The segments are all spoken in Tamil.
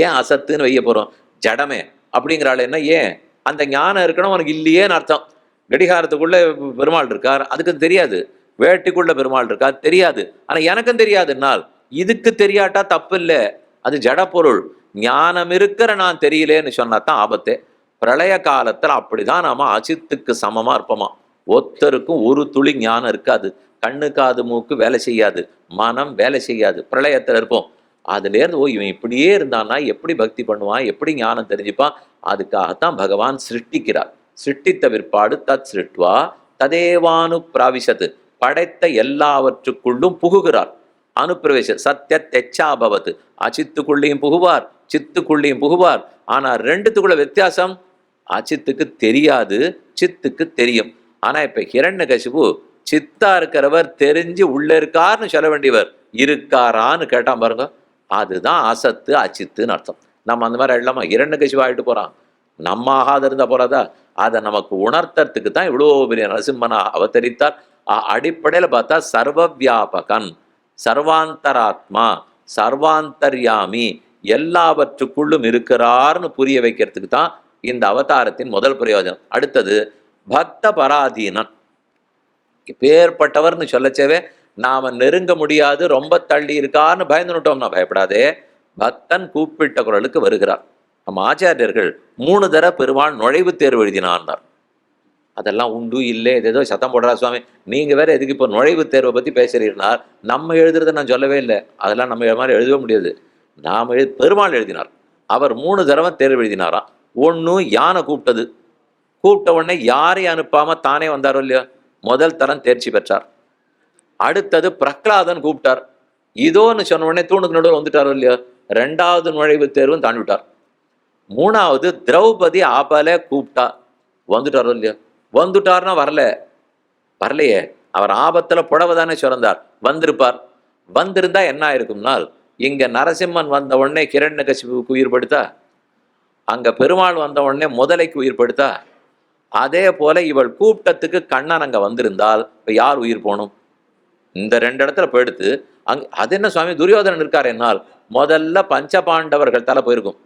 ஏன் அசத்துன்னு வைய போறோம்? ஜடமே அப்படிங்கிறாள். என்ன ஏன் அந்த ஞானம் இருக்கணும் உனக்கு இல்லையேன்னு அர்த்தம். கடிகாரத்துக்குள்ள பெருமாள் இருக்கார், அதுக்கு தெரியாது. வேட்டிக்குள்ள பெருமாள் இருக்கார், தெரியாது. ஆனா எனக்கும் தெரியாதுன்னால் இதுக்கு தெரியாட்டா தப்பு இல்லை, அது ஜட பொருள். ஞானம் இருக்கிற நான் தெரியலேன்னு சொன்னாதான் ஆபத்தே. பிரளய காலத்துல அப்படிதான் நாம அசித்துக்கு சமமா இருப்போமா. ஒருத்தருக்கும் ஒரு துளி ஞானம் இருக்காது. கண்ணு காது மூக்கு வேலை செய்யாது, மனம் வேலை செய்யாது, பிரளயத்துல இருப்போம். அதுல இருந்து இவன் இப்படியே இருந்தான்னா எப்படி பக்தி பண்ணுவான், எப்படி ஞானம் தெரிஞ்சுப்பான்? அதுக்காகத்தான் பகவான் சிருஷ்டிக்கிறார். சிருஷ்டித்த பிற்பாடு தத் சிருஷ்டுவா ததேவானு பிராவிசத்து, படைத்த எல்லாவற்றுக்குள்ளும் புகுகிறார். அனுப்பிரவேச சத்திய தெச்சாபவத்து, அச்சித்துக்குள்ளேயும் புகுவார், சித்துக்குள்ளேயும் புகுவார். ஆனா ரெண்டுத்துக்குள்ள வித்தியாசம், அச்சித்துக்கு தெரியாது, சித்துக்கு தெரியும். ஆனா இப்ப ஹிரண்யகசிபு சித்தா இருக்கிறவர் தெரிஞ்சு உள்ள இருக்காருன்னு சொல்ல வேண்டியவர் இருக்காரான்னு கேட்டான் பாருங்க. அதுதான் அசத்து அச்சித்துன்னு அர்த்தம். நம்ம அந்த மாதிரி இல்லாம ஹிரண்யகசிபு ஆயிட்டு போறான், நம்ம ஆகாத இருந்தா போறாதா? அதை நமக்கு உணர்த்தறதுக்கு தான் இவ்வளோ பெரிய நரசிம்மனா அவதரித்தார். அடிப்படையில பார்த்தா சர்வ வியாபகன், சர்வாந்தராத்மா, சர்வாந்தர்யாமி, எல்லாவற்றுக்குள்ளும் இருக்கிறார்னு புரிய வைக்கிறதுக்கு தான் இந்த அவதாரத்தின் முதல் பிரயோஜனம். அடுத்தது பக்த பராதீனன், பேர்பட்டவர்னு சொல்லச்சவே நாம நெருங்க முடியாது, ரொம்ப தள்ளி இருக்கான்னு பயந்துட்டோம்னா பயப்படாதே. பக்தன் கூப்பிட்ட குரலுக்கு வருகிறார். நம்ம ஆச்சாரியர்கள் 3 தடவை பெருமாள் நுழைவு தேர்வு எழுதினார். அதெல்லாம் உண்டு இல்லை, ஏதோ சத்தம் போடுறா சுவாமி, நீங்க வேற எதுக்கு இப்போ நுழைவு தேர்வை பத்தி பேசுறீர்னார். நம்ம எழுதுறதை நான் சொல்லவே இல்லை, அதெல்லாம் நம்ம மாதிரி எழுதவே முடியாது. பெருமாள் எழுதினார். அவர் 3 தடவை தேர்வு எழுதினாராம். ஒன்று யானை கூப்பிட்டது, கூப்பிட்ட உடனே யாரையும் அனுப்பாம தானே வந்தாரோ இல்லையா, முதல் தரம் தேர்ச்சி பெற்றார். அடுத்தது பிரகலாதன் கூப்பிட்டார், இதோன்னு சொன்ன உடனே தூணுக்கு நடுவில் வந்துட்டாரோ இல்லையா, 2வது நுழைவு தேர்வும் தாண்டிவிட்டார். 3வது திரௌபதி ஆபல கூப்பிட்டா, வந்துட்டாரோ இல்லையா, வந்துட்டார்னா வரலையே, அவர் ஆபத்துல புடவை தானே சுரந்தார், வந்திருப்பார். வந்திருந்தா என்ன ஆயிருக்கும்னால், இங்க நரசிம்மன் வந்த உடனே ஹிரண்யகசிபுவுக்கு உயிர் படுத்தா, அங்க பெருமாள் வந்த உடனே முதலைக்கு உயிர் படுத்தா, அதே போல இவள் கூப்பிட்டத்துக்கு கண்ணன் அங்க வந்திருந்தால் இப்ப யார் உயிர் போகணும்? இந்த 2 இடத்துல போயிடுத்து. அது என்ன சுவாமி துரியோதனன் இருக்கார் என்னால், முதல்ல பஞ்சபாண்டவர்கள் தலை போயிருக்கும்.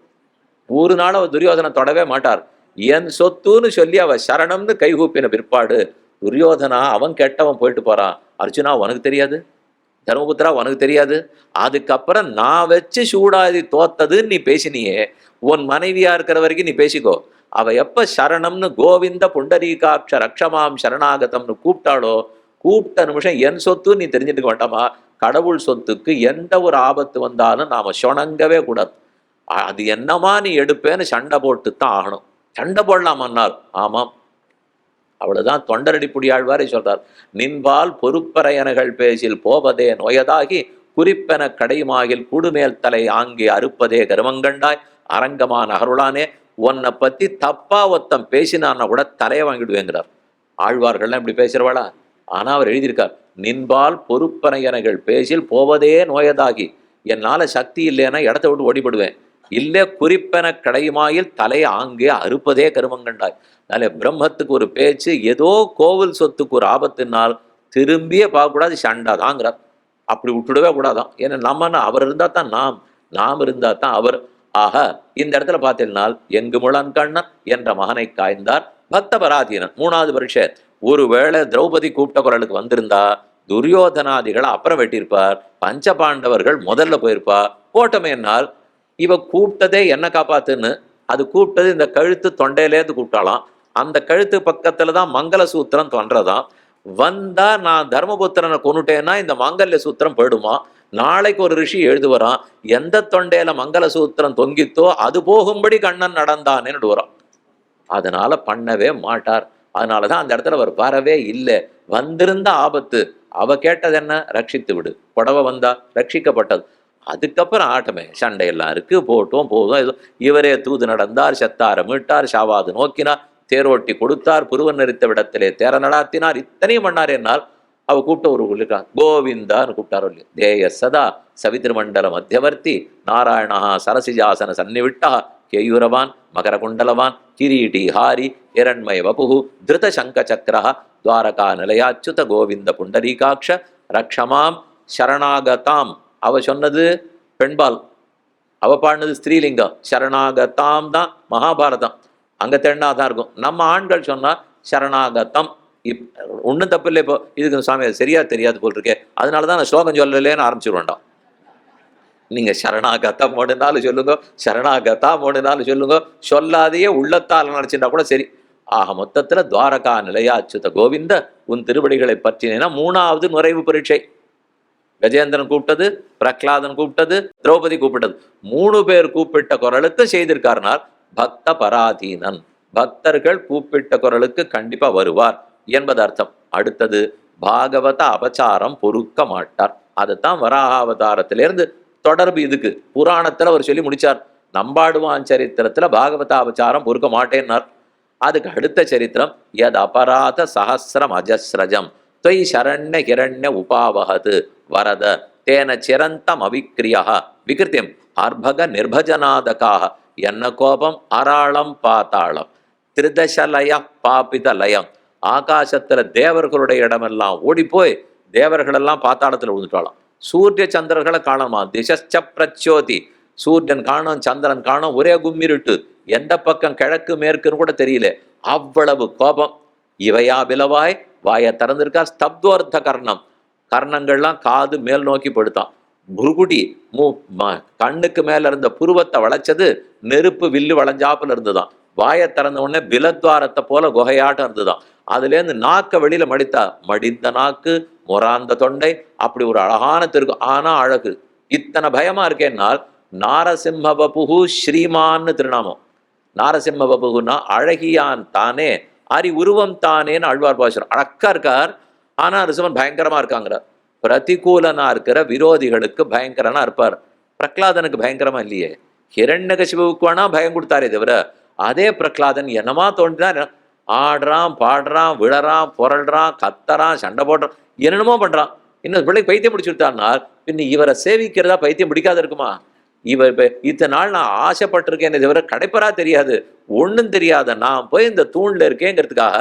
ஒரு நாள் அவர் துரியோதனன் தொடவே மாட்டார். என் சொத்துன்னு சொல்லி அவ சரணம்னு கைகூப்பின பிற்பாடு, துரியோதனா அவன் கெட்டவன் போயிட்டு போறான், அர்ஜுனா உனக்கு தெரியாது, தர்மபுத்திரா உனக்கு தெரியாது, அதுக்கப்புறம் நான் வச்சு சூடாதி தோத்ததுன்னு நீ பேசினியே, உன் மனைவியா இருக்கிற வரைக்கும் நீ பேசிக்கோ. அவ எப்ப சரணம்னு கோவிந்த புண்டரீகாட்ச ரக்ஷமாம் சரணாகதம்னு கூப்பிட்டாளோ, கூப்பிட்ட நிமிஷம் என் சொத்து நீ தெரிஞ்சுட்டு வேண்டாமா. கடவுள் சொத்துக்கு எந்த ஒரு ஆபத்து வந்தாலும் நாம சொணங்கவே கூடாது. அது என்னமா நீ எடுப்பேன்னு சண்டை போட்டுத்தான் ஆகணும். சண்டை போடலாமன்னால் ஆமாம், அவ்வளவுதான். தொண்டரடிப்புடி ஆழ்வாரை சொல்றார், நின்பால் பொறுப்பறையனகள் பேசில் போவதே நோயதாகி குறிப்பென கடைமாகில் கூடுமேல் தலை ஆங்கே அறுப்பதே கருமங்கண்டாய் அரங்கமான அருளானே. உன்னை பத்தி தப்பா ஒருத்தம் பேசினான்னா கூட தலையை வாங்கிடுவேங்கிறார். ஆழ்வார்கள்லாம் இப்படி பேசுறவாளா? ஆனா அவர் எழுதியிருக்கார், நின்பால் பொறுப்பறையனகள் பேசில் போவதே நோயதாகி, என்னால சக்தி இல்லைன்னா இடத்த விட்டு ஓடிப்படுவேன், இல்லை குறிப்பென கடைமாயில் தலையை ஆங்கே அறுப்பதே கருமங்கண்டாய். அதனால பிரம்மத்துக்கு ஒரு பேச்சு, ஏதோ கோவில் சொத்துக்கு ஒரு ஆபத்துனால் திரும்பியே பார்க்கக்கூடாது, சண்டா தாங்கிறார். அப்படி விட்டுடவே கூடாதான். ஏன்னா நம்ம அவர் இருந்தா தான் நாம் இருந்தா தான் அவர். ஆக இந்த இடத்துல பார்த்தீங்கன்னால் எங்கு முழன் கண்ணன் என்ற மகனை காய்ந்தார் பக்த பராதீனன். 3வது பரீட்சை. ஒருவேளை திரௌபதி கூப்பிட்ட குரலுக்கு வந்திருந்தா துரியோதனாதிகளை அப்புறம் வெட்டியிருப்பார், பஞ்சபாண்டவர்கள் முதல்ல போயிருப்பார். போட்டமே என்னால் இவ கூப்பிட்டதே என்ன காப்பாத்துன்னு, அது கூப்பிட்டது இந்த கழுத்து தொண்டையிலேருந்து கூப்பிட்டாலாம். அந்த கழுத்து பக்கத்துல தான் மங்கள சூத்திரம் தோன்றதான். வந்தா நான் தர்மபுத்திரனை கொண்டுட்டேன்னா இந்த மாங்கல்ய சூத்திரம் போயிடுமா. நாளைக்கு ஒரு ரிஷி எழுதுவரான், எந்த தொண்டையில மங்கள சூத்திரம் தொங்கித்தோ அது போகும்படி கண்ணன் நடந்தானேன்னு வரான். அதனால பண்ணவே மாட்டார். அதனாலதான் அந்த இடத்துல அவர் வரவே இல்லை. வந்திருந்த ஆபத்து, அவ கேட்டது என்ன, ரட்சித்து விடு, புடவை வந்தா ரட்சிக்கப்பட்டது. அதுக்கப்புறம் ஆட்டமே சண்டையெல்லாம் இருக்கு, போட்டோம் போதும். ஏதோ இவரே தூது நடந்தார், செத்தார மீட்டார், ஷாவாது நோக்கினார், தேரோட்டி கொடுத்தார், புருவன் நெறித்த விடத்திலே தேர நடாத்தினார், இத்தனையும் பண்ணார். என்னால் அவ கூப்பிட்ட ஒரு இருக்கான், கோவிந்தான்னு கூப்பிட்டாரோ இல்லையா, தேய சதா சவிதிருமண்டல மத்தியவர்த்தி நாராயணா சரசிஜாசன சன்னிவிட்டா கேயூரவான் மகர குண்டலவான் கிரீட்டி ஹாரி ஹிரண்மய வபுகு திருத சங்க சக்கர துவாரகா நிலையாச்சுத கோவிந்த புண்டரீகாட்ச ரக்ஷமாம் சரணாகதாம். அவ சொன்னது பெண்பால், அவ பாடினது ஸ்திரீலிங்கம், சரணாகதாம் தான் மகாபாரதம், அங்க தென்னாதான் இருக்கும். நம்ம ஆண்கள் சொன்னா சரணாகதம். ஒன்றும் தப்பு இல்லை. இப்போ இதுக்கு சுவாமி அது சரியா தெரியாது போல் இருக்கே, அதனாலதான் நான் ஸ்லோகம் சொல்லலேன்னு ஆரம்பிச்சிருவேண்டாம். நீங்க சரணாகதம் ஓடுனாலும் சொல்லுங்க, சரணாகதா ஓடுனாலும் சொல்லுங்க, சொல்லாதையே உள்ளத்தால் நினைச்சுட்டா கூட சரி. ஆக மொத்தத்துல துவாரகா நிலையா அச்சுத கோவிந்த உன் திருவடிகளை பற்றினா 3வது நுழைவு பரீட்சை. கஜேந்திரன் கூப்பிட்டது, பிரகலாதன் கூப்பிட்டது, திரௌபதி கூப்பிட்டது. 3 பேர் கூப்பிட்ட குரலுக்கு செய்திருக்காருனால் பக்த பராதீனன், பக்தர்கள் கூப்பிட்ட குரலுக்கு கண்டிப்பா வருவார் என்பது அர்த்தம். அடுத்தது பாகவத அபச்சாரம் பொறுக்க மாட்டார். அதுதான் வராகாவதாரத்திலிருந்து தொடர்பு. இதுக்கு புராணத்துல அவர் சொல்லி முடிச்சார். நம்பாடுவான் சரித்திரத்துல பாகவத அபச்சாரம் பொறுக்க மாட்டேன்னார். அதுக்கு அடுத்த சரித்திரம் யத் அபராத சஹசிரம் அஜஸ்ரஜம் தொய் சரண்ய ஹிரண்ய உபாவகது வரத தேன சிரந்தம் அவிக்ரியா விகிருத்தியம் அர்பக நிர்பஜனாதகாக. என்ன கோபம், அராளம் பாத்தாளம் திருதசலய பாபித லயம். ஆகாசத்துல தேவர்களுடைய இடமெல்லாம் ஓடி போய் தேவர்களெல்லாம் பாத்தாளத்துல விழுந்துட்டாளாம். சூரிய சந்திரர்களை காணமா, திசச்ச பிரச்சோதி, சூரியன் காணும் சந்திரன் காணும், ஒரே கும்மிருட்டு, எந்த பக்கம் கிழக்கு மேற்குன்னு கூட தெரியல, அவ்வளவு கோபம். இவையா பிளவாய் வாயை திறந்திருக்கா, ஸ்தப்தோர்த்த கர்ணம், கர்ணங்கள்லாம் காது மேல் நோக்கி படுத்தான். புருகுடி கண்ணுக்கு மேல இருந்த புருவத்தை வளைச்சது நெருப்பு வில்லு வளைஞ்சாப்புல இருந்துதான். வாயை திறந்த உடனே பிலத்வாரத்தை போல குகையாட்டம் இருந்துதான். அதுல இருந்து நாக்க வெளியில மடித்தா, மடிந்த நாக்கு, முராந்த தொண்டை, அப்படி ஒரு அழகான திருக்கு. ஆனா அழகு இத்தனை பயமா இருக்கேன்னால் நாரசிம்ம பபுகு ஸ்ரீமான்னு திருநாமம். நாரசிம்ம பபுகுன்னா அழகியான் தானே, அரி உருவம் தானேன்னு ஆழ்வார் பாசுரம். அழக்கா இருக்கார், ஆனா ரிசவன் பயங்கரமா இருக்காங்கிறார். பிரதிகூலனா இருக்கிற விரோதிகளுக்கு பயங்கரனா இருப்பார். பிரகலாதனுக்கு பயங்கரமா இல்லையே. ஹிரண்யகசிபுவுக்கு வேணா பயம் கொடுத்தாரே தவிர, அதே பிரகலாதன் என்னமா தோன்றினார், ஆடுறான், பாடுறான், விழறான், புரள்றான், கத்தறான், சண்டை போடுறான், என்னென்னமோ பண்றான். இன்னும் பிள்ளை பைத்தியம் பிடிச்சுட்டான்னா பின்ன இவரை சேவிக்கிறதா பைத்தியம் பிடிக்காத இருக்குமா? இவர் இத்தனை நாள் நான் ஆசைப்பட்டிருக்கேன் தவிர கடைப்பரா தெரியாது, ஒன்றும் தெரியாத நான் போய் இந்த தூண்ல இருக்கேங்கிறதுக்காக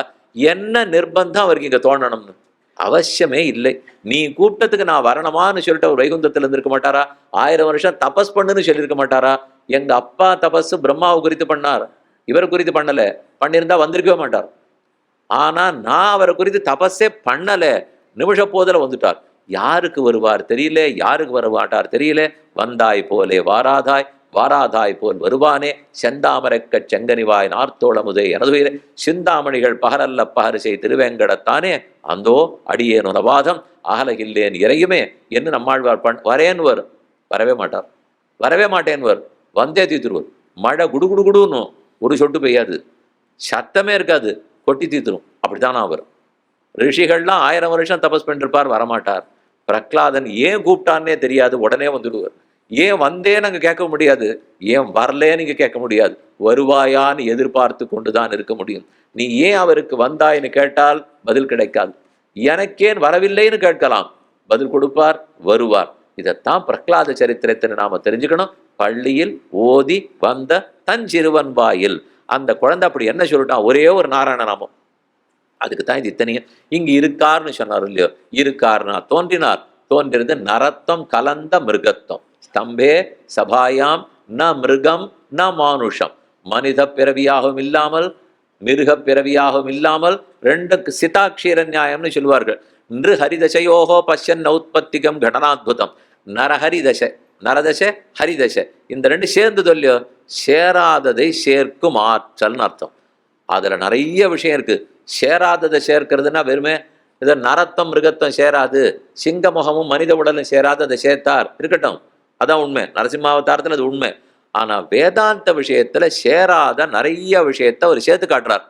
என்ன நிர்பந்தம் அவருக்கு இங்க தோணணும்னு அவசியமே இல்லை. நீ கூப்பிட்டதுக்கு நான் வரணுமான்னு சொல்லிட்டு அவர் வைகுந்தத்துல இருந்திருக்க மாட்டாரா? 1000 வருஷம் தபஸ் பண்ணுன்னு சொல்லியிருக்க மாட்டாரா? எங்க அப்பா தபஸ் பிரம்மாவை குறித்து பண்ணார், இவரை குறித்து பண்ணல. பண்ணியிருந்தா வந்திருக்கவே மாட்டார். ஆனா நான் அவரை குறித்து தபஸே பண்ணல, நிமிஷ போதில் வந்துட்டார். யாருக்கு வருவார் தெரியல, யாருக்கு வர மாட்டார் தெரியல. வந்தாய் போலே வாராதாய், வாராதாய் போல் வருவானே, செந்தாமரைக்க செங்கனிவாய் நார்த்தோளமுதே எனதுயிரே, சிந்தாமணிகள் பகரல்ல பகரிசை திருவேங்கடத்தானே, அந்தோ அடியேன் உனவாதம் அகலகில்லேன் இறையுமே என்று நம்மாழ்வார் வரேன்வர். வரவே மாட்டார், வரவே மாட்டேன்வர். வந்தே தீத்துருவர். மழை குடுகுடுன்னு ஒரு சொட்டு பெய்யாது, சத்தமே இருக்காது, கொட்டி தீத்துரும். அப்படித்தானா அவர். ரிஷிகள்லாம் 1000 வருஷம் தபஸ் பண்ணிருப்பார், வரமாட்டார். பிரகலாதன் ஏன் கூப்பிட்டான்னே தெரியாது, உடனே வந்துடுவார். ஏன் வந்தேன்னு அங்க கேட்க முடியாது, ஏன் வரலேன்னு இங்க கேட்க முடியாது, வருவாயான்னு எதிர்பார்த்து கொண்டுதான் இருக்க முடியும். நீ ஏன் அவருக்கு வந்தாய்ன்னு கேட்டால் பதில் கிடைக்காது. எனக்கேன் வரவில்லைன்னு கேட்கலாம், பதில் கொடுப்பார், வருவார். இதைத்தான் பிரகலாத சரித்திரத்தை நாம தெரிஞ்சுக்கணும். பள்ளியில் ஓதி வந்த தஞ்சிறுவன் வாயில் அந்த குழந்தை அப்படி என்ன சொல்லிட்டான், ஒரே ஒரு நாராயண நாமம். அதுக்கு தான் இது இத்தனையும். இங்கு இருக்காருன்னு சொன்னார் இல்லையோ, இருக்காருனா தோன்றினார். தோன்றியது நரத்தம் கலந்த மிருகத்தம். ஸ்தம்பே சபாயாம் ந மிருகம் ந மானுஷம். மனித பிறவியாகவும் இல்லாமல் மிருக பிறவியாகவும் இல்லாமல், ரெண்டுக்கு சிதாட்சீர நியாயம்னு சொல்லுவார்கள். நிரு ஹரிதசையோகோ பஷ்யன் நௌத்பத்திகம் கடனாத்புதம். நரஹரிதசை, நரதசை, ஹரிதசை, இந்த ரெண்டு சேர்ந்து சொல்லியோ, சேராததை சேர்க்கும் ஆற்றல்னு அர்த்தம். அதுல நிறைய விஷயம் இருக்கு. சேராததை சேர்க்கிறதுனா வெறுமே இதை நரத்தம் மிருகத்தம் சேராது, சிங்க முகமும் மனித உடலும் சேராது, அதை சேர்த்தார் இருக்கட்டும், அதான் உண்மை. நரசிம்மாவதாரத்தில் அது உண்மை. ஆனா வேதாந்த விஷயத்துல சேராத நிறைய விஷயத்த அவர் சேர்த்து காட்டுறார்.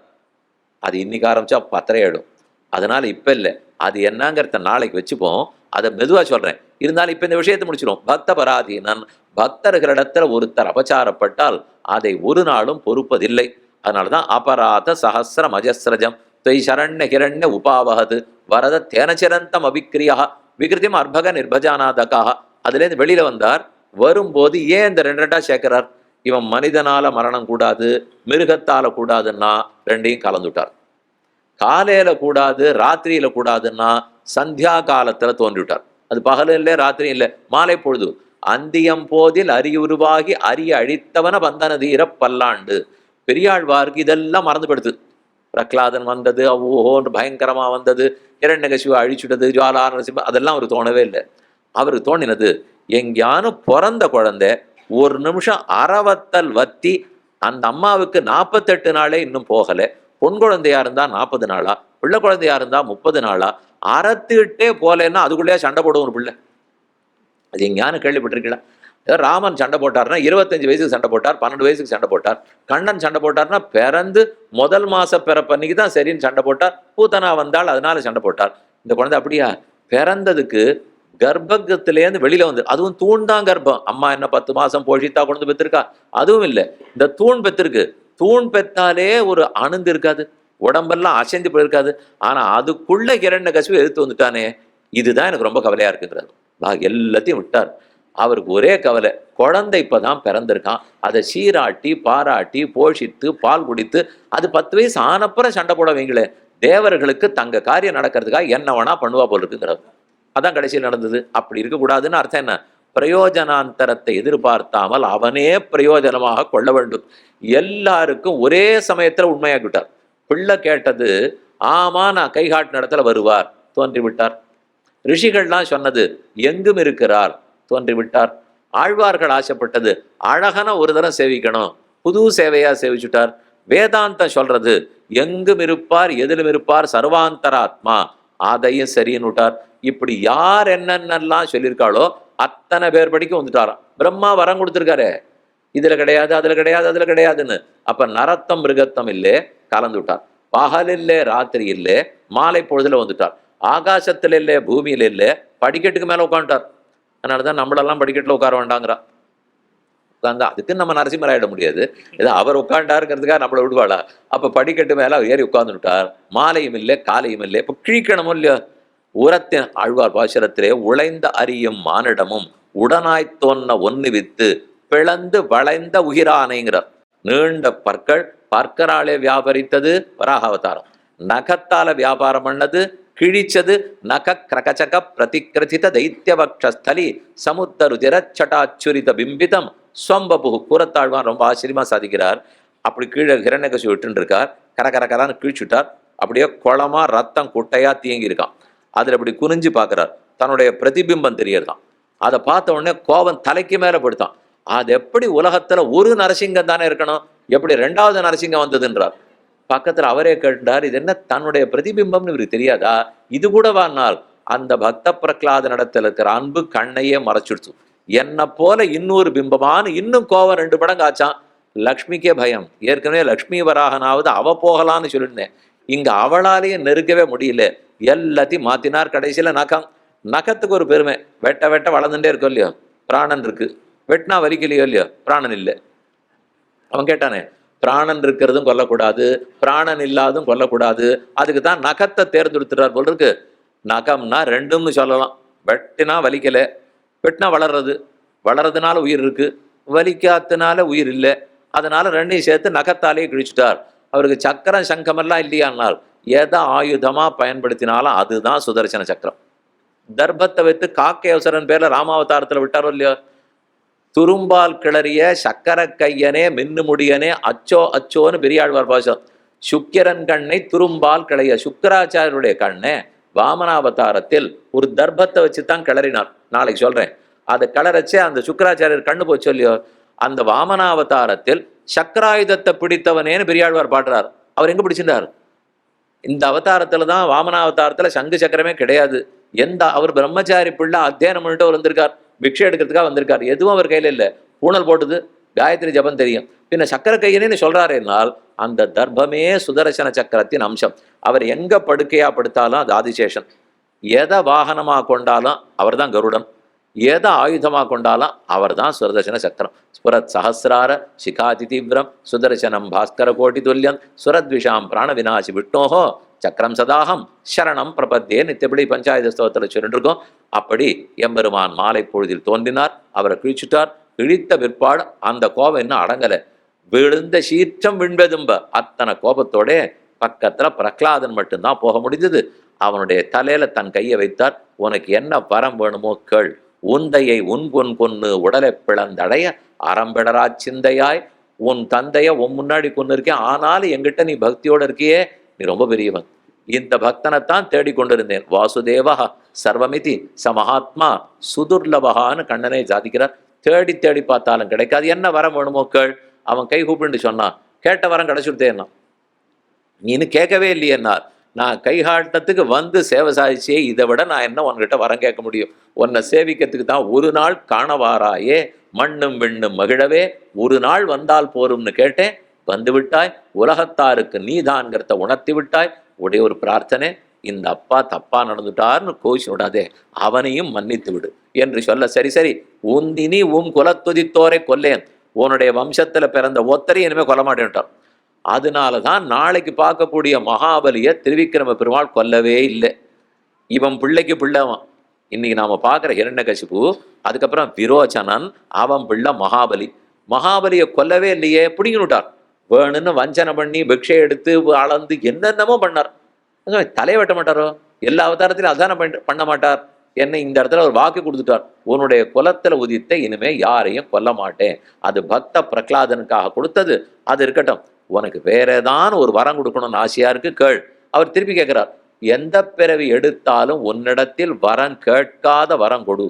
அது இன்னைக்கு ஆரம்பிச்சா பத்திரையிடும். அதனால இப்ப இல்லை, அது என்னங்கிறத நாளைக்கு வச்சுப்போம், அதை மெதுவா சொல்றேன். இருந்தாலும் இப்ப இந்த விஷயத்தை முடிச்சிடும். பக்த பராதீனன், பக்தர்களிடத்துல ஒருத்தர் அபச்சாரப்பட்டால் அதை ஒரு நாளும் பொறுப்பதில்லை. அதனாலதான் அபராத சஹசிரம் அஜஸ்ரஜம் தொய் சரண்ய ஹிரண்ய உபாவகது வரத தேனச்சிரந்தம் அபிக்ரியா விகிருத்தியம் அர்பக நிர்பஜானாதகாக. அதுல இருந்து வெளியில வந்தார். வரும்போது ஏன் இந்த ரெண்டா சேர்க்கிறார்? இவன் மனிதனால மரணம் கூடாது, மிருகத்தால கூடாதுன்னா ரெண்டையும் கலந்துட்டார். காலையில கூடாது, ராத்திரியில கூடாதுன்னா சந்தியா காலத்துல தோன்றிவிட்டார். அது பகலும் இல்லை, ராத்திரியும் இல்லை, மாலை பொழுது. அந்தியம் போதில் அரியுருவாகி அரிய அழித்தவன வந்தன தீர பல்லாண்டு. பெரியாழ்வாருக்கு இதெல்லாம் மறந்துபடுது. பிரகலாதன் வந்தது, ஓஹோன்று பயங்கரமா வந்தது, இரண்யகசிபு அழிச்சுட்டது, ஜுவாலா நரசிம்ம, அதெல்லாம் அவருக்கு தோணவே இல்லை. அவருக்கு தோணினது, எங்கேயானும் பிறந்த குழந்தை ஒரு நிமிஷம் அறவத்தல் வத்தி, அந்த அம்மாவுக்கு 48 நாளே இன்னும் போகலை, பொன் குழந்தையா இருந்தா 40 நாளா, பிள்ளை குழந்தையா இருந்தா 30 நாளா, அறத்துக்கிட்டே போலேன்னா அதுக்குள்ளேயே சண்டை போடும் ஒரு பிள்ளை. அது எங்கேயானு கேள்விப்பட்டிருக்கலாம். ராமன் சண்டை போட்டார்னா 25 வயசுக்கு சண்டை போட்டார், 12 வயசுக்கு சண்டை போட்டார். கண்ணன் சண்டை போட்டார்னா பிறந்து முதல் மாச பிறப்பன்னைக்கு தான் சரின்னு சண்டை போட்டார். பூத்தனா வந்தால் அதனால சண்டை போட்டார். இந்த குழந்தை அப்படியா? பிறந்ததுக்கு கர்ப்பத்திலேருந்து வெளியில வந்து, அதுவும் தூண் தான் கர்ப்பம். அம்மா என்ன 10 மாசம் போஷித்தா கொண்டு பெற்றிருக்கா? அதுவும் இல்லை, இந்த தூண் பெற்றிருக்கு. தூண் பெற்றாலே ஒரு அணுந்து இருக்காது, உடம்பெல்லாம் அசைந்து போயிருக்காது. ஆனா அதுக்குள்ள இரண்யகசிபு எதிர்த்து வந்துட்டானே, இதுதான் எனக்கு ரொம்ப கவலையா இருக்குங்கிறார். எல்லாத்தையும் விட்டார். அவருக்கு ஒரே கவலை, குழந்தை இப்பதான் பிறந்திருக்கான், அதை சீராட்டி பாராட்டி போஷித்து பால் குடித்து அது 10 வயசு ஆனப்புறம் சண்டை போட வைங்களே, தேவர்களுக்கு தங்க காரியம் நடக்கிறதுக்காக என்ன வேணா பண்ணுவா போல் இருக்குங்கிறார். அதான் கடைசியில் நடந்தது. அப்படி இருக்கக்கூடாதுன்னு அர்த்தம் என்ன? பிரயோஜனாந்தரத்தை எதிர்பார்த்தாமல் அவனே பிரயோஜனமாக கொள்ள வேண்டும். எல்லாருக்கும் ஒரே சமயத்துல உண்மையாகிவிட்டார். பிள்ளை கேட்டது, ஆமா நான் கை காட்டின இடத்துல வருவார், தோன்றிவிட்டார். ரிஷிகள்லாம் சொன்னது, எங்கும் இருக்கிறார், தோன்றிவிட்டார். ஆழ்வார்கள் ஆசைப்பட்டது, அழகன ஒரு தரம் சேவிக்கணும், புது சேவையா சேவிச்சுட்டார். வேதாந்தம் சொல்றது, எங்கும் இருப்பார் எதிலும் இருப்பார் சர்வாந்தராத்மா, அதையும் சரின்னு விட்டார். இப்படி யார் என்னென்னலாம் சொல்லியிருக்காளோ அத்தனை பேர் படிக்க வந்துட்டாராம். பிரம்மா வரம் கொடுத்துருக்காரு, இதுல கிடையாது அதுல கிடையாது அதுல கிடையாதுன்னு. அப்ப நரத்தம் மிருகத்தம் இல்லே கலந்து விட்டார். பகல் இல்லே ராத்திரி இல்லே மாலை பொழுதுல வந்துட்டார். ஆகாசத்துல இல்லை பூமியில இல்லை, படிக்கட்டுக்கு மேல உட்காந்துட்டார். அதனாலதான் நம்மளெல்லாம் படிக்கட்டுல உட்கார வேண்டாங்கிறா. உட்கார்ந்தா அதுக்கு நம்ம நரசிம்மராயிட முடியாது, ஏதோ அவர் உட்காண்டாருக்கிறதுக்காக நம்மளை விடுவாளா? அப்ப படிக்கட்டு மேல ஏறி உட்கார்ந்துட்டார். மாலையும் இல்லை காலையும் இல்லை. இப்ப கிழிக்கணுமோ இல்லையோ? உரத்தின் ஆழ்வார் பாசுரத்திலே உழைந்த அரியும் மானிடமும் உடனாய் தோன்ன ஒன்னு வித்து பிளந்து வளைந்த உயிரானைங்கிறார். நீண்ட பற்கள், பற்கராலே வியாபரித்தது வராகாவதாரம், நகத்தால வியாபாரம் பண்ணது கிழிச்சது நக கிரகச்சக பிரதிகிருதித தைத்தியவக்ஷஸ்தலி சமுத்தருதிரச்சட்டாச்சுரித பிம்பிதம் ஸ்வம்பபு. கூறத்தாழ்வான் ரொம்ப ஆச்சரியமா சாதிக்கிறார். அப்படி கீழே ஹிரண்யகசிபு விட்டுன்னு இருக்கார், கரகரகரான்னு கிழிச்சுட்டார். அப்படியே குளமா ரத்தம் குட்டையா தீங்கி இருக்கான். அதுல அப்படி குனிஞ்சு பார்க்கிறார், தன்னுடைய பிரதிபிம்பம் தெரியறதான். அதை பார்த்த உடனே கோபம் தலைக்கு மேல படுத்தான். அது எப்படி உலகத்துல ஒரு நரசிங்கம் தானே இருக்கணும், எப்படி 2வது நரசிங்கம் வந்ததுன்றார். பக்கத்துல அவரே கேட்டார், இது என்ன தன்னுடைய பிரதிபிம்பம்னு இவருக்கு தெரியாதா? இது கூட வாழ்நாள் அந்த பக்த பிரகலாத நடத்துல இருக்கிற அன்பு கண்ணையே மறைச்சிடுச்சு. என்ன போல இன்னொரு பிம்பமான இன்னும் கோவம் 2 மடங்கு ஆச்சான். லக்ஷ்மிக்கே பயம். ஏற்கனவே லக்ஷ்மி வராகனாவது அவ போகலான்னு சொல்லியிருந்தேன், இங்க அவளாலேயே நெருக்கவே முடியல. எல்லாத்தையும் மாத்தினார். கடைசியில நகம், நகத்துக்கு ஒரு பெருமை, வெட்ட வெட்ட வளர்ந்துட்டே இருக்கோ இல்லையோ, பிராணன் இருக்கு, வெட்டினா வலிக்கலையோ இல்லையோ, பிராணன் இல்லை. அவன் கேட்டானே, பிராணன் இருக்கிறதும் கொல்லக்கூடாது, பிராணன் இல்லாதும் கொல்லக்கூடாது, அதுக்கு தான் நகத்தை தேர்ந்தெடுத்துறார் போல் இருக்கு. நகம்னா 2ம்னு சொல்லலாம். வெட்டினா வலிக்கல, வெட்டினா வளர்றது, வளர்றதுனால உயிர் இருக்கு, வலிக்காதனால உயிர் இல்லை. அதனால 2ஐயும் சேர்த்து நகத்தாலே கிழிச்சுட்டார். அவருக்கு சக்கரம் சங்கமெல்லாம் இல்லையானால் எதை ஆயுதமா பயன்படுத்தினாலும் அதுதான் சுதர்சன சக்கரம். தர்பத்தை வைத்து காக்கை அவசரன் பேர்ல ராமாவதாரத்துல விட்டாரோ இல்லையோ, துரும்பால் கிளறிய சக்கர கையனே மின்னு முடியனே அச்சோ அச்சோன்னு பெரியாழ்வார் பாசம். சுக்கிரன் கண்ணை துரும்பால் கிளைய, சுக்கராச்சாரியருடைய கண்ணை வாமனாவதாரத்தில் ஒரு தர்பத்தை வச்சுதான் கிளறினார். நாளைக்கு சொல்றேன். அதை கிளறச்சே அந்த சுக்கராச்சாரியர் கண்ணு போச்சு இல்லையோ. அந்த வாமனாவதாரத்தில் சக்கராயுதத்தை பிடித்தவனேன்னு பெரியாழ்வார் பாடுறார். அவர் எங்க பிடிச்சிருந்தார்? இந்த அவதாரத்துல தான், வாமனாவதாரத்துல சங்கு சக்கரமே கிடையாது. அவர் பிரம்மச்சாரி பிள்ளை அத்தியானம் பண்ணிட்டு வந்திருக்கார், பிக்ஷை எடுக்கிறதுக்காக வந்திருக்கார். எதுவும் அவர் கையில இல்லை. பூனல் போட்டது, காயத்ரி ஜபம் தெரியும். பின்ன சக்கர கையனேன்னு சொல்றாரு என்னால் அந்த தர்பமே சுதர்சன சக்கரத்தின் அம்சம். அவர் எங்க படுக்கையா படுத்தாலும் அது ஆதிசேஷன், எதை வாகனமா கொண்டாலும் அவர் தான் கருடன், எதை ஆயுதமாக கொண்டாலும் அவர் தான் சுதர்சன சக்கரம். ஸ்புரத் சஹசிரார சிகாதி தீவிரம் சுதர்சனம் பாஸ்கர கோட்டி துல்லியம் சுரத்விஷாம் பிராண விநாசி விஷ்ணோஹோ சக்கரம் சதாகம் சரணம் பிரபத்தே நித்தியப்படி பஞ்சாயத்து ஸ்தோத்திரத்தில் சொல்லிருக்கோம். அப்படி எம்பெருமான் மாலை பொழுதில் தோன்றினார், அவரை கிழிச்சுட்டார். கிழித்த பிற்பாடு அந்த கோபம் இன்னும் அடங்கலை. விழுந்த சீற்றம் விண்பெதும்ப அத்தனை கோபத்தோட பக்கத்துல பிரகலாதன் மட்டும்தான் போக முடிஞ்சது. அவனுடைய தலையில தன் கையை வைத்தார். உனக்கு என்ன வரம் வேணுமோ கேள், உந்தையை உன்பொன் கொன்னு உடலை பிளந்தடைய அறம்பெடரா சிந்தையாய் உன் தந்தைய உன் முன்னாடி கொண்டு இருக்கேன், ஆனாலும் எங்கிட்ட நீ பக்தியோட இருக்கியே, நீ ரொம்ப பெரியவன். இந்த பக்தனைத்தான் தேடிக்கொண்டிருந்தேன். வாசுதேவா சர்வமிதி ச மகாத்மா சுதுர்லபகான்னு கண்ணனை சாதிக்கிறார். தேடி தேடி பார்த்தாலும் கிடைக்காது. என்ன வரம் வேணுமோ கேள். அவன் கை கூப்பிட்டு சொன்னான், கேட்ட வரம் கிடைச்சுட்டேன்னா. நீனு கேட்கவே இல்லையன்னார். நான் கைகாட்டத்துக்கு வந்து சேவை சாதிச்சே, இதை விட நான் என்ன உன்கிட்ட வரம் கேட்க முடியும்? உன்னை சேவிக்கிறதுக்கு தான் ஒரு நாள் காணவாராயே, மண்ணும் விண்ணும் மகிழவே ஒரு நாள் வந்தால் போரும்னு கேட்டேன், வந்து விட்டாய். உலகத்தாருக்கு நீதான்கிறத உணர்த்தி விட்டாய். உடைய ஒரு பிரார்த்தனை, இந்த அப்பா தப்பா நடந்துட்டார்னு கோஷி விடாதே, அவனையும் மன்னித்து விடு என்று சொல்ல, சரி சரி உந்தினி குலத்துதித்தோரை கொல்லேன், உன்னுடைய வம்சத்துல பிறந்த ஒத்தரையும் இனிமே கொல்ல மாட்டேன்ட்டார். அதனாலதான் நாளைக்கு பார்க்கக்கூடிய மகாபலிய திருவிக்கிரம பெருமாள் கொல்லவே இல்லை. இவன் பிள்ளைக்கு பிள்ளைவன். இன்னைக்கு நாம பார்க்குற ஹிரண்யகசிபு, அதுக்கப்புறம் விரோச்சனன், அவன் பிள்ளை மகாபலி. மகாபலியை கொல்லவே இல்லையே, பிடிங்கிட்டார். வேணுன்னு வஞ்சனை பண்ணி பிக்ஷை எடுத்து அளந்து என்னென்னமோ பண்ணார். தலையை வெட்ட மாட்டாரோ? எல்லா அவதாரத்திலும் அதான பண்ண மாட்டார். என்னை இந்த இடத்துல ஒரு வாக்கு கொடுத்துட்டார், உன்னுடைய குலத்துல உதித்த இனிமே யாரையும் கொல்ல மாட்டேன். அது பக்த பிரகலாதனுக்காக கொடுத்தது, அது இருக்கட்டும். உனக்கு வேற ஏதான் ஒரு வரம் கொடுக்கணும்னு ஆசையா இருக்கு, கேள். அவர் திருப்பி கேட்கிறார், எந்த பிறவி எடுத்தாலும் உன்னிடத்தில் வரம் கேட்காத வரம் கொடு.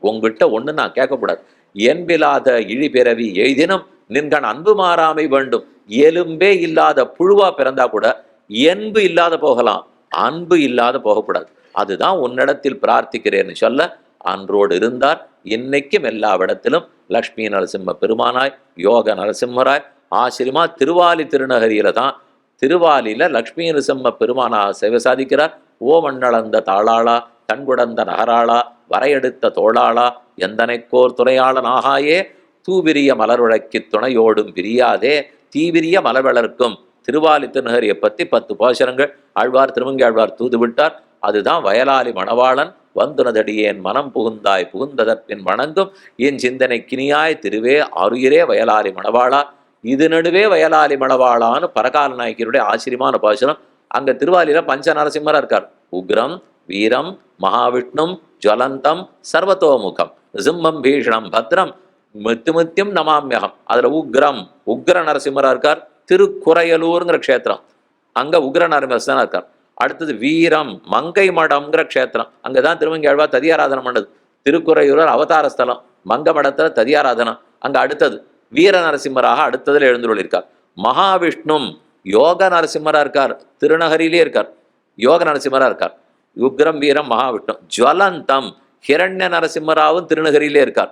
உங்ககிட்ட ஒண்ணு நான் கேட்கக்கூடாது. என்பில்லாத இழி பிறவி எய்தினும் நின்கண் அன்பு மாறாமை வேண்டும். எலும்பே இல்லாத புழுவா பிறந்தா கூட என்பு இல்லாத போகலாம், அன்பு இல்லாத போகக்கூடாது. அதுதான் உன்னிடத்தில் பிரார்த்திக்கிறேன்னு சொல்ல அன்றோடு இருந்தார். இன்னைக்கும் எல்லா இடத்திலும் லக்ஷ்மி நரசிம்ம பெருமானாய், யோக நரசிம்மராய், ஆசிரியமா திருவாலி திருநகரியில தான், திருவாலியில லக்ஷ்மி நரசிம்ம பெருமானா சேவை சாதிக்கிறார். ஓமண்ணளந்த தாளாளா, தன்குடந்த நகராளா, வரையெடுத்த தோளாளா, எந்தனைக்கோர் துணையாளன் ஆகாயே, தூவிரிய மலருழைக்கு துணையோடும் பிரியாதே, தீவிரிய மலர்வளர்க்கும் திருவாலி திருநகரியை பத்தி 10 பாசுரங்கள் ஆழ்வார் திருமங்கை ஆழ்வார் தூது விட்டார். அதுதான் வயலாலி மணவாளன் வந்துனதடியேன் மனம் புகுந்தாய் புகுந்ததற்பின் வணங்கும் என் சிந்தனை கினியாய் திருவே ஆருயிரே வயலாலி மணவாளா. இது நடுவே வயலாலி மணவாளான்னு பரகால நாயக்கியருடைய ஆச்சரியமான பாசுரம். அங்க திருவாலியில பஞ்ச நரசிம்மரா இருக்கார். உக்ரம் வீரம் மகாவிஷ்ணும் ஜுவலந்தம் சர்வத்தோமுகம் சிம்மம் பீஷணம் பத்ரம் மித்துமித்தியம் நமாமியகம். அதுல உக்ர நரசிம்மரா இருக்கார். திருக்குறையலூருங்கிற க்ஷேத்திரம், அங்க உக்ர நரசிம்மரா இருக்கார். அடுத்தது வீரம் மங்கை மடம்ங்கிற க்ஷேத்திரம், அங்கதான் திருமங்கை ஆழ்வார் ததியாராதனம் பண்ணது. திருக்குறையூரர் அவதார ஸ்தலம், மங்க மடத்துல ததியாராதனம். அங்க அடுத்தது வீர நரசிம்மராக அடுத்ததுல எழுந்துள்ளிருக்கார். மகாவிஷ்ணும் யோக நரசிம்மரா இருக்கார், திருநகரிலே இருக்கார், யோக நரசிம்மரா இருக்கார். உக்ரம் வீரம் மகாவிஷ்ணு. ஜுவலந்தம் ஹிரண்ய நரசிம்மராவும் திருநகரிலே இருக்கார்.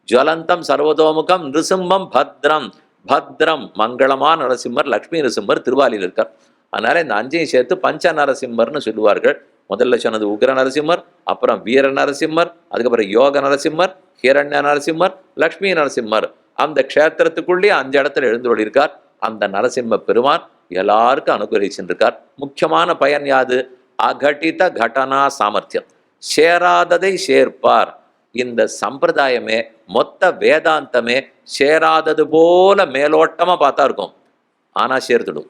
ஜுவலந்தம் சர்வதோமுகம் நிருசிம்மம் பத்ரம், பத்ரம் மங்களமான நரசிம்மர் லக்ஷ்மி நரசிம்மர் திருவாலியில் இருக்கார். அதனால இந்த 5ஐயும் சேர்த்து பஞ்ச நரசிம்மர்னு சொல்லுவார்கள். முதல்ல சொன்னது உக்ர நரசிம்மர், அப்புறம் வீர நரசிம்மர், அதுக்கப்புறம் யோக நரசிம்மர், ஹிரண்ய நரசிம்மர், லக்ஷ்மி நரசிம்மர். அந்த க்ஷேத்திரத்துக்குள்ளே 5 இடத்துல எழுந்துள்ளிருக்கார். அந்த நரசிம்ம பெருமான் எல்லாருக்கும் அனுகிரகிச்சுருக்கார். முக்கியமான பயன் யாது? அகட்டித கடனா சாமர்த்தியம். சேராததை சேர்ப்பார். இந்த சம்பிரதாயமே மொத்த வேதாந்தமே சேராதது போல மேலோட்டமா பார்த்தா இருக்கும், ஆனா சேர்த்துடும்.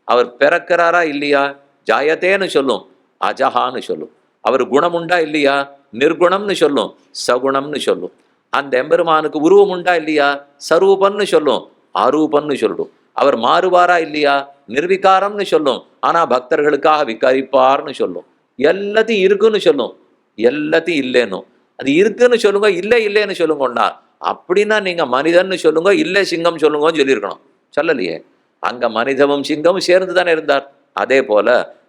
அவர் பிறக்கிறாரா இல்லையா, ஜாயத்தேன்னு சொல்லும், அஜஹான்னு சொல்லும். அவர் குணம் உண்டா இல்லையா, நிர்குணம்னு சொல்லும், சகுணம்னு சொல்லும். அந்த எம்பெருமானுக்கு உருவம் உண்டா இல்லையா, சரூபன்னு சொல்லும், அரூபன்னு சொல்லும். அவர் மாறுவாரா இல்லையா, நிர்விகாரம்னு சொல்லும், ஆனா பக்தர்களுக்காக விகாரிப்பார்னு சொல்லும். எல்லாத்தையும் இருக்குன்னு சொல்லும், எல்லாத்தையும் இல்லைன்னும். அது இருக்குன்னு சொல்லுங்க, இல்லை இல்லைன்னு சொல்லுங்கன்னா. அப்படின்னா நீங்க மனிதன்னு சொல்லுங்க, இல்லை சிங்கம் சொல்லுங்கன்னு சொல்லியிருக்கணும். சொல்லலையே. அங்க மனிதமும் சிங்கமும் சேர்ந்து தானே இருந்தார். அதே போல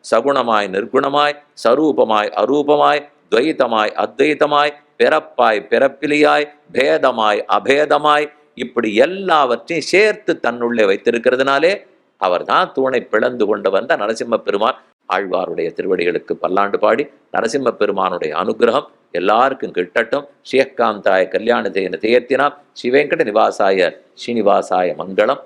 சகுணமாய் நிர்குணமாய், சரூபமாய் அரூபமாய், துவைத்தமாய் அத்வைத்தமாய், பிறப்பாய் பிறப்பிலியாய், பேதமாய் அபேதமாய், இப்படி எல்லாவற்றையும் சேர்த்து தன்னுள்ளே வைத்திருக்கிறதுனாலே அவர் தான் தூணை பிளந்து கொண்டு வந்த நரசிம்ம பெருமான். ஆழ்வாருடைய திருவடிகளுக்கு பல்லாண்டு பாடி நரசிம்ம பெருமானுடைய அனுகிரகம் எல்லாருக்கும் கிட்டட்டும். ஸ்ரீயக்காந்தாய கல்யாண ஜெயன தேயத்தினா ஸ்ரீ வெங்கட நிவாசாய ஸ்ரீனிவாசாய மங்களம்.